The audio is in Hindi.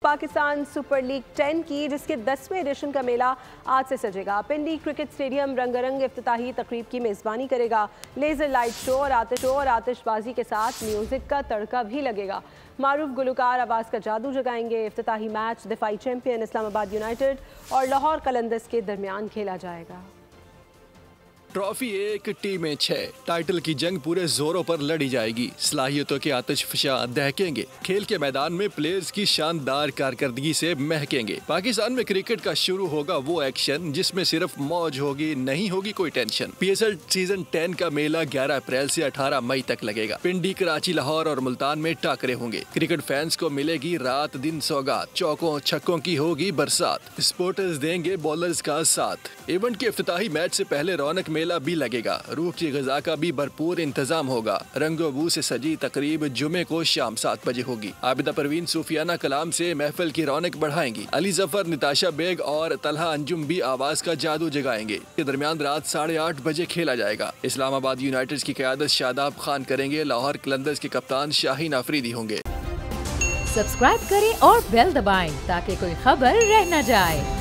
पाकिस्तान सुपर लीग 10 की, जिसके 10वें एडिशन का मेला आज से सजेगा। पिंडी क्रिकेट स्टेडियम रंगारंग इफ्तिताही तकरीब की मेज़बानी करेगा। लेज़र लाइट शो और आतिशबाजी के साथ म्यूजिक का तड़का भी लगेगा। मारूफ गुलकार आवाज़ का जादू जगाएंगे। इफ्तिताही मैच दिफाई चैंपियन इस्लामाबाद यूनाइटेड और लाहौर कलंदर्स के दरमियान खेला जाएगा। ट्रॉफी 1 टीमें 6, टाइटल की जंग पूरे जोरों पर लड़ी जाएगी। सलाहियतों के आतिशफशा दहकेंगे। खेल के मैदान में प्लेयर्स की शानदार कारकर्दगी से महकेंगे। पाकिस्तान में क्रिकेट का शुरू होगा वो एक्शन जिसमें सिर्फ मौज होगी, नहीं होगी कोई टेंशन। PSL सीजन 10 का मेला 11 अप्रैल से 18 मई तक लगेगा। पिंडी, कराची, लाहौर और मुल्तान में टाकरे होंगे। क्रिकेट फैंस को मिलेगी रात दिन सौगात। चौकों छक्कों की होगी बरसात। स्पोर्टर्स देंगे बॉलर्स का साथ। इवेंट के इफ्तिताही मैच से पहले रौनक मेला भी लगेगा। रूह की ग़िज़ा का भी भरपूर इंतजाम होगा। रंगो बू से सजी तकरीब जुमे को शाम 7 बजे होगी। आबिदा परवीन सूफियाना कलाम से महफिल की रौनक बढ़ाएंगी। अली जफर, निताशा बेग और तलहा अंजुम भी आवाज का जादू जगाएंगे। के दरमियान रात 8:30 बजे खेला जाएगा। इस्लामाबाद यूनाइटेड की क़यादत शादाब खान करेंगे। लाहौर कलंदर्स के कप्तान शाहीन अफरीदी होंगे। सब्सक्राइब करें और बेल दबाएं ताकि कोई खबर रह न जाए।